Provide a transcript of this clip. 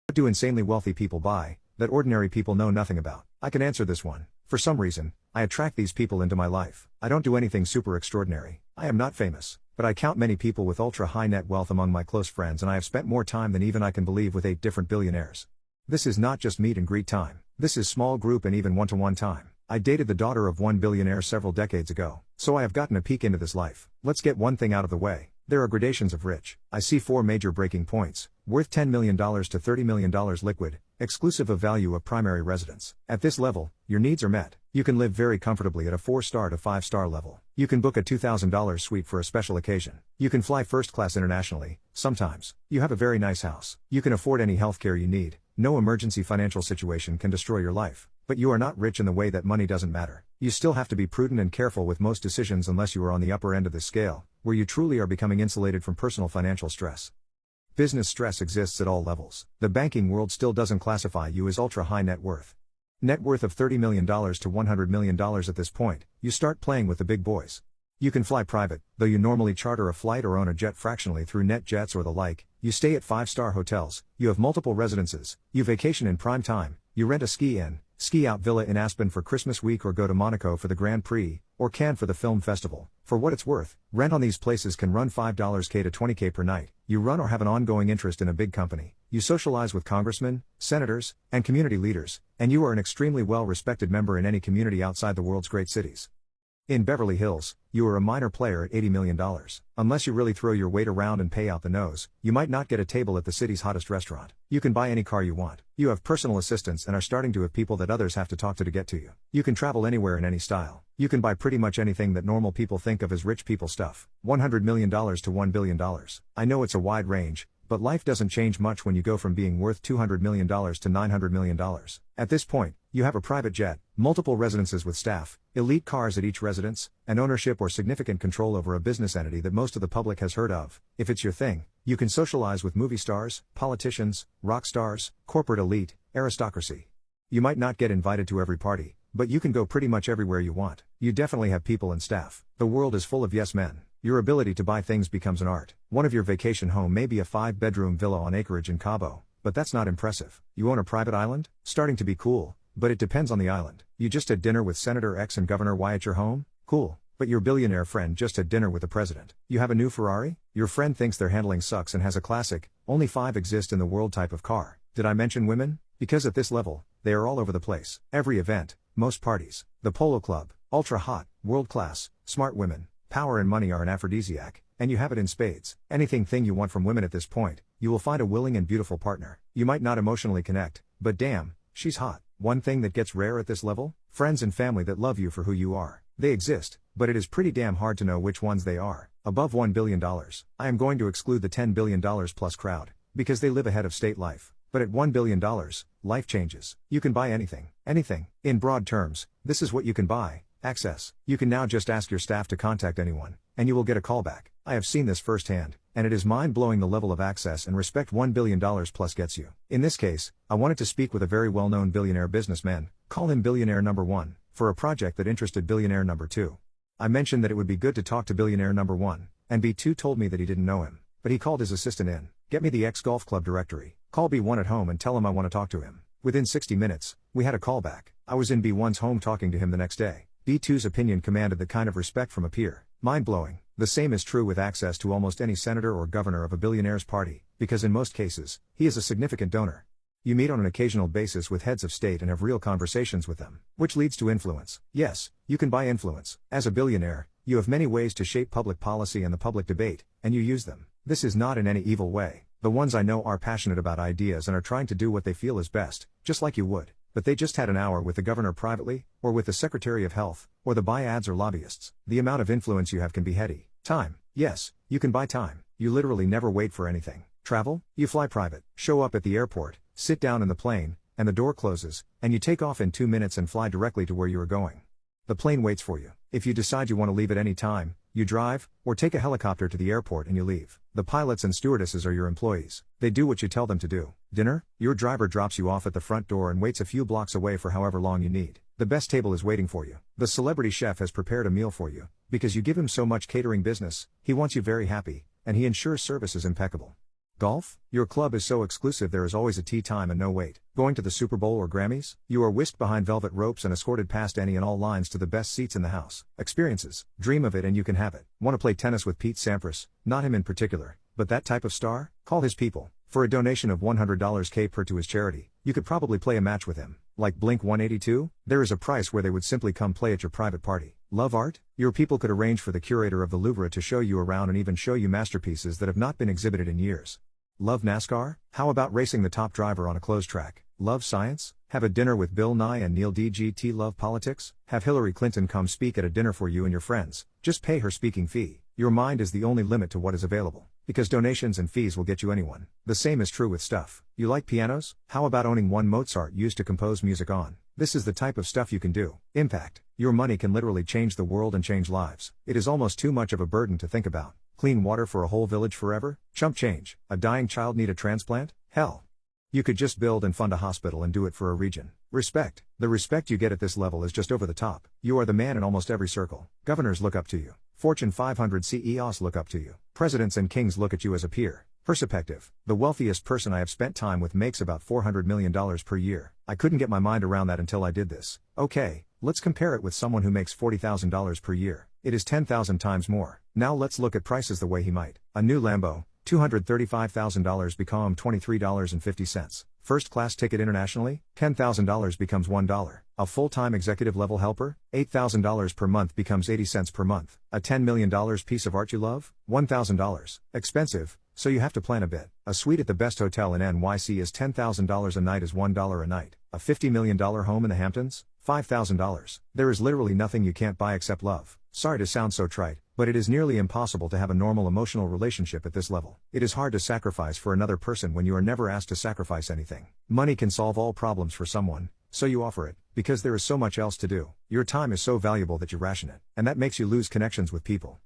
What do insanely wealthy people buy, that ordinary people know nothing about? I can answer this one. For some reason, I attract these people into my life. I don't do anything super extraordinary. I am not famous, but I count many people with ultra high net wealth among my close friends, and I have spent more time than even I can believe with 8 different billionaires. This is not just meet and greet time. This is small group and even one-to-one time. I dated the daughter of one billionaire several decades ago, so I have gotten a peek into this life. Let's get one thing out of the way. There are gradations of rich. I see 4 major breaking points, worth $10 million to $30 million liquid, exclusive of value of primary residence. At this level, your needs are met. You can live very comfortably at a 4-star to 5-star level. You can book a $2,000 suite for a special occasion. You can fly first class internationally, sometimes. You have a very nice house. You can afford any healthcare you need. No emergency financial situation can destroy your life. But you are not rich in the way that money doesn't matter. You still have to be prudent and careful with most decisions unless you are on the upper end of this scale, where you truly are becoming insulated from personal financial stress. Business stress exists at all levels. The banking world still doesn't classify you as ultra high net worth. Net worth of $30 million to $100 million at this point, you start playing with the big boys. You can fly private, though you normally charter a flight or own a jet fractionally through NetJets or the like. You stay at 5-star hotels, you have multiple residences, you vacation in prime time, you rent a ski-in, ski-out villa in Aspen for Christmas week or go to Monaco for the Grand Prix, or Cannes for the film festival. For what it's worth, rent on these places can run $5K to $20K per night. You run or have an ongoing interest in a big company. You socialize with congressmen, senators, and community leaders, and you are an extremely well-respected member in any community outside the world's great cities. In Beverly Hills, you are a minor player at $80 million. Unless you really throw your weight around and pay out the nose, you might not get a table at the city's hottest restaurant. You can buy any car you want. You have personal assistants and are starting to have people that others have to talk to get to you. You can travel anywhere in any style. You can buy pretty much anything that normal people think of as rich people stuff. $100 million to $1 billion. I know it's a wide range, but life doesn't change much when you go from being worth $200 million to $900 million. At this point, you have a private jet, multiple residences with staff, elite cars at each residence, and ownership or significant control over a business entity that most of the public has heard of. If it's your thing, you can socialize with movie stars, politicians, rock stars, corporate elite, aristocracy. You might not get invited to every party, but you can go pretty much everywhere you want. You definitely have people and staff. The world is full of yes men. Your ability to buy things becomes an art. One of your vacation home may be a 5-bedroom villa on acreage in Cabo, but that's not impressive. You own a private island? Starting to be cool, but it depends on the island. You just had dinner with Senator X and Governor Y at your home? Cool. But your billionaire friend just had dinner with the president. You have a new Ferrari? Your friend thinks their handling sucks and has a classic, only 5 exist in the world type of car. Did I mention women? Because at this level, they are all over the place. Every event, most parties, the polo club, ultra hot, world class, smart women, power and money are an aphrodisiac, and you have it in spades. Anything you want from women at this point, you will find a willing and beautiful partner. You might not emotionally connect, but damn, she's hot. One thing that gets rare at this level? Friends and family that love you for who you are. They exist, but it is pretty damn hard to know which ones they are. Above $1 billion, I am going to exclude the $10 billion plus crowd, because they live ahead of state life. But at $1 billion, life changes. You can buy anything. Anything. In broad terms, this is what you can buy. Access. You can now just ask your staff to contact anyone, and you will get a call back. I have seen this firsthand, and it is mind-blowing the level of access and respect $1 billion plus gets you. In this case, I wanted to speak with a very well-known billionaire businessman, call him billionaire number 1, for a project that interested billionaire number 2. I mentioned that it would be good to talk to billionaire number 1, and B2 told me that he didn't know him, but he called his assistant in. Get me the ex-golf club directory. Call B1 at home and tell him I want to talk to him. Within 60 minutes, we had a call back. I was in B1's home talking to him the next day. B2's opinion commanded the kind of respect from a peer. Mind-blowing. The same is true with access to almost any senator or governor of a billionaire's party, because in most cases, he is a significant donor. You meet on an occasional basis with heads of state and have real conversations with them, which leads to influence. Yes, you can buy influence. As a billionaire, you have many ways to shape public policy and the public debate, and you use them. This is not in any evil way. The ones I know are passionate about ideas and are trying to do what they feel is best, just like you would. But they just had an hour with the governor privately, or with the Secretary of Health, or the buy-ads or lobbyists. The amount of influence you have can be heady. Time. Yes, you can buy time. You literally never wait for anything. Travel? You fly private, show up at the airport, sit down in the plane, and the door closes, and you take off in 2 minutes and fly directly to where you are going. The plane waits for you. If you decide you want to leave at any time, you drive, or take a helicopter to the airport and you leave. The pilots and stewardesses are your employees. They do what you tell them to do. Dinner? Your driver drops you off at the front door and waits a few blocks away for however long you need. The best table is waiting for you. The celebrity chef has prepared a meal for you. Because you give him so much catering business, he wants you very happy, and he ensures service is impeccable. Golf? Your club is so exclusive there is always a tee time and no wait. Going to the Super Bowl or Grammys? You are whisked behind velvet ropes and escorted past any and all lines to the best seats in the house. Experiences. Dream of it and you can have it. Want to play tennis with Pete Sampras? Not him in particular, but that type of star? Call his people. For a donation of $100 K per to his charity, you could probably play a match with him. Like Blink 182? There is a price where they would simply come play at your private party. Love art? Your people could arrange for the curator of the Louvre to show you around and even show you masterpieces that have not been exhibited in years. Love NASCAR? How about racing the top driver on a closed track? Love science? Have a dinner with Bill Nye and Neil DGT. Love politics? Have Hillary Clinton come speak at a dinner for you and your friends. Just pay her speaking fee. Your mind is the only limit to what is available, because donations and fees will get you anyone. The same is true with stuff. You like pianos? How about owning one Mozart used to compose music on? This is the type of stuff you can do. Impact. Your money can literally change the world and change lives. It is almost too much of a burden to think about. Clean water for a whole village forever? Chump change. A dying child need a transplant? Hell. You could just build and fund a hospital and do it for a region. Respect. The respect you get at this level is just over the top. You are the man in almost every circle. Governors look up to you. Fortune 500 CEOs look up to you. Presidents and kings look at you as a peer. Perspective. The wealthiest person I have spent time with makes about $400 million per year. I couldn't get my mind around that until I did this. Okay, let's compare it with someone who makes $40,000 per year. It is 10,000 times more. Now let's look at prices the way he might. A new Lambo, $235,000 become $23.50. First class ticket internationally, $10,000 becomes $1. A full-time executive level helper, $8,000 per month becomes 80 cents per month. A $10 million piece of art you love, $1,000. Expensive, so you have to plan a bit. A suite at the best hotel in NYC is $10,000 a night is $1 a night. A $50 million home in the Hamptons, $5,000. There is literally nothing you can't buy except love. Sorry to sound so trite, but it is nearly impossible to have a normal emotional relationship at this level. It is hard to sacrifice for another person when you are never asked to sacrifice anything. Money can solve all problems for someone, so you offer it, because there is so much else to do. Your time is so valuable that you ration it, and that makes you lose connections with people.